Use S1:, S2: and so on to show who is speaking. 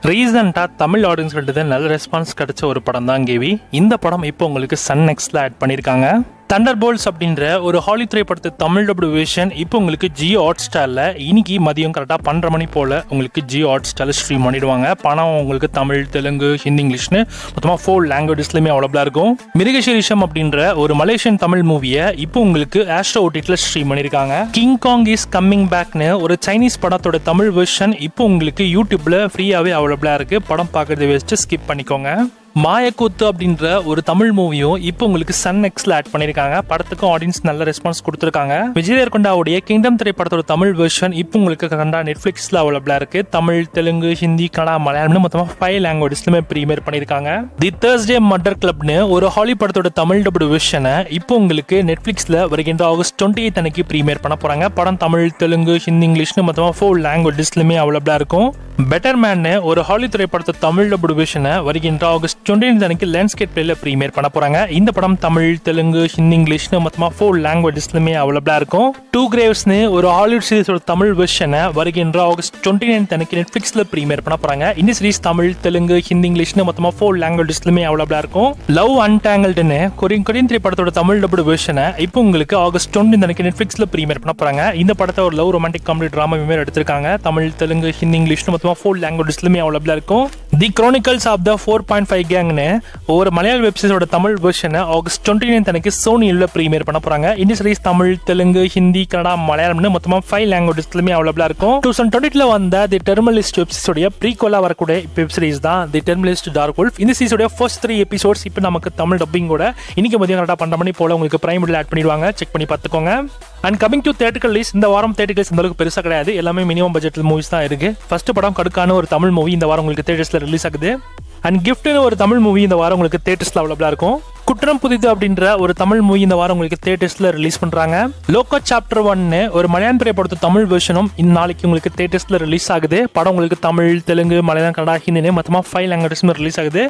S1: ரீசெண்டாக தமிழ் ஆடியன்ஸ்கிட்ட நல்ல ரெஸ்பான்ஸ் கிடைச்ச ஒரு படம் தான் கேவி. இந்த படம் இப்போ உங்களுக்கு சன் நெக்ஸ்ட்ல ஆட் பண்ணியிருக்காங்க. தண்டர்போல்ட்ஸ் அப்படின்ற ஒரு ஹாலி திரைப்படத்தை தமிழ் டப்டு வெர்ஷன் இப்போ உங்களுக்கு ஜியோ ஹாட் ஸ்டாரில் இன்னைக்கு மதியம் கரெக்டாக 12:30 மணி போல் உங்களுக்கு ஜியோ ஹாட் ஸ்டாரில் ஸ்ட்ரீம் பண்ணிடுவாங்க. படம் உங்களுக்கு தமிழ், தெலுங்கு, ஹிந்தி, இங்கிலீஷ்னு மொத்தமாக 4 லாங்குவேஜஸ்லையுமே அவைலபிளாக இருக்கும். மிருகசீரிஷம் அப்படின்ற ஒரு மலேசியன் தமிழ் மூவியை இப்போ உங்களுக்கு ஆஸ்ட்ரோ ஓடிடில ஸ்ட்ரீம் பண்ணியிருக்காங்க. கிங் காங் இஸ் கம்மிங் பேக்னு ஒரு சைனீஸ் படத்தோட தமிழ் வெர்ஷன் இப்போ உங்களுக்கு யூடியூப்ல ஃப்ரீயாகவே அவைலபிளாக இருக்குது. படம் பார்க்குறத வேஸ்ட்டு ஸ்கிப் பண்ணிக்கோங்க. மாயக்கூத்து அப்படின்ற ஒரு தமிழ் மூவியும் இப்போ உங்களுக்கு சன் நெக்ஸ்ட்ல ஆட் பண்ணியிருக்காங்க. படத்துக்கும் ஆடியன்ஸ் நல்ல ரெஸ்பான்ஸ் கொடுத்துருக்காங்க. விஜய் தேவரகொண்டாவுடைய கிங்டம் திரைப்படத்தோட தமிழ் வெர்ஷன் இப்போ உங்களுக்கு கண்டா நெட்ஃபிளிக்ஸ்ல அவைலபிளா இருக்கு. தமிழ், தெலுங்கு, ஹிந்தி, கன்னடா, மலையாளம்னு மொத்தமாக 5 லாங்குவேஜஸ்லுமே ப்ரீமியர் பண்ணியிருக்காங்க. தி தேர்ஸ்டே மர்டர் கிளப்னு ஒரு ஹாலி படத்தோட தமிழ் டப்டு வெர்ஷனை இப்போ உங்களுக்கு நெட்ஃபிளிக்ஸ்ல வருகின்ற ஆகஸ்ட் 28 அன்னைக்கு ப்ரீமியர் பண்ண போறாங்க. படம் தமிழ், தெலுங்கு, ஹிந்தி, இங்கிலீஷ்னு மொத்தமாக 4 லாங்குவேஜஸ்லுமே அவைலபிளா இருக்கும். பெட்டர் மேன் ஒரு ஹாலி திரைப்படத்தை தமிழ் டப்டு வெர்ஷனை வருகின்ற ஆகஸ்ட் 29 அன்னைக்கு லேண்ட்ஸ்கேப் பிளேல ப்ரீமியர் பண்ண போறாங்க. இந்த படம் தமிழ், தெலுங்கு, ஹிந்தி, இங்கிலீஷ்னு மொத்தமா 4 லாங்குவேஜஸ்லுமே அவைலபிளா இருக்கும். டூ கிரேவ்ஸ்னு ஒரு ஹாலிவுட் சீரிஸோட தமிழ் வெர்ஷனை வருகின்ற ஆகஸ்ட் 29 அன்னைக்கு நெட்ஃபிளிக்ஸ்ல ப்ரீமியர் பண்ண போறாங்க. இந்த சீரிஸ் தமிழ், தெலுங்கு, ஹிந்தி, இங்கிலீஷ்னு மொத்தமா 4 லாங்குவேஜஸ்லுமே அவைலபிளா இருக்கும். லவ் அன்டாங்கிள்டுன்னு கொரியன் திரைப்படத்தோட தமிழ் டப்டு வெர்ஷனை இப்போ உங்களுக்கு ஆகஸ்ட் 29 அன்னைக்கு நெட்ஃபிளிக்ஸ்ல ப்ரீமியர் பண்ண போறாங்க. இந்த படத்தை ஒரு லவ் ரொமான்டிக் காமெடி டிராமா மாதிரி எடுத்திருக்காங்க. தமிழ், தெலுங்கு, ஹிந்தி, இங்கிலீஷ்னு மொத்தமா 4 லாங்குவேஜஸ்லுமே அவைலபிளா இருக்கும். தி கிரானிக்கல்ஸ் ஆஃப் த 4.5 கேங்னு ஒரு மலையாள வெப்சைட்டோட தமிழ் வெர்ஷனை ஆகஸ்ட் 29 அன்னைக்கு சோனியில் ப்ரீமியர் பண்ண போறாங்க. இந்த சீரிஸ் தமிழ், தெலுங்கு, ஹிந்தி, கன்னடா, மலையாளம்னு மொத்தமா 5 லாங்குவேஜஸ்லுமே அவைலபிளா இருக்கும். 2020 வந்த தி டெர்மினலிஸ்ட் வெப்சைட்டோட ப்ரீக்வலா வரக்கூடிய வெப் சீரிஸ் தான் தி டெர்மினலிஸ்ட் டார்க் வுல்ஃப். இந்த சீரிஸோட ஃபர்ஸ்ட் 3 எபிசோட்ஸ் இப்போ நமக்கு தமிழ் டப்பிங்கோட இன்னைக்கு மதியம் கரெக்டாக 12 மணி போல உங்களுக்கு பிரைம் வீடியோல ஆட் பண்ணிடுவாங்க. செக் பண்ணி பார்த்துக்கோங்க. அண்ட் கமிங் டு தியேட்டர்கள் லிஸ்ட், இந்த வாரம் தியேட்டர்கள் இந்த அளவுக்கு பெருசாக கிடையாது. எல்லாமே மினிமம் பட்ஜெட் மூவிஸ் தான் இருக்கு. ஃபர்ஸ்ட் படம் கடுக்கான ஒரு தமிழ் மூவி இந்த வாரம் உங்களுக்கு தியேட்டர்ஸ்ல ரிலீஸ் ஆகுது. அண்ட் கிஃப்ட்னு ஒரு தமிழ் மூவி இந்த வாரம் உங்களுக்கு தியேட்டர்ஸ்ல அவைலபிளா இருக்கும். குற்றம் புதிது அப்படின்ற ஒரு தமிழ் மூவி இந்த வாரம் உங்களுக்கு தியேட்டர்ஸ்ல ரிலீஸ் பண்றாங்க. லோகோ சாப்டர் 1 ஒரு மலையாள திரைப்படத்தோட தமிழ் வெர்ஷனும் இந்த நாளைக்கு உங்களுக்கு தியேட்டர்ஸ்ல ரிலீஸ் ஆகுது. படம் உங்களுக்கு தமிழ், தெலுங்கு, மலையாளம், கன்னடா, ஹிந்தின்னு மொத்தமா 5 லாங்குவேஜஸ்ல ரிலீஸ் ஆகுது.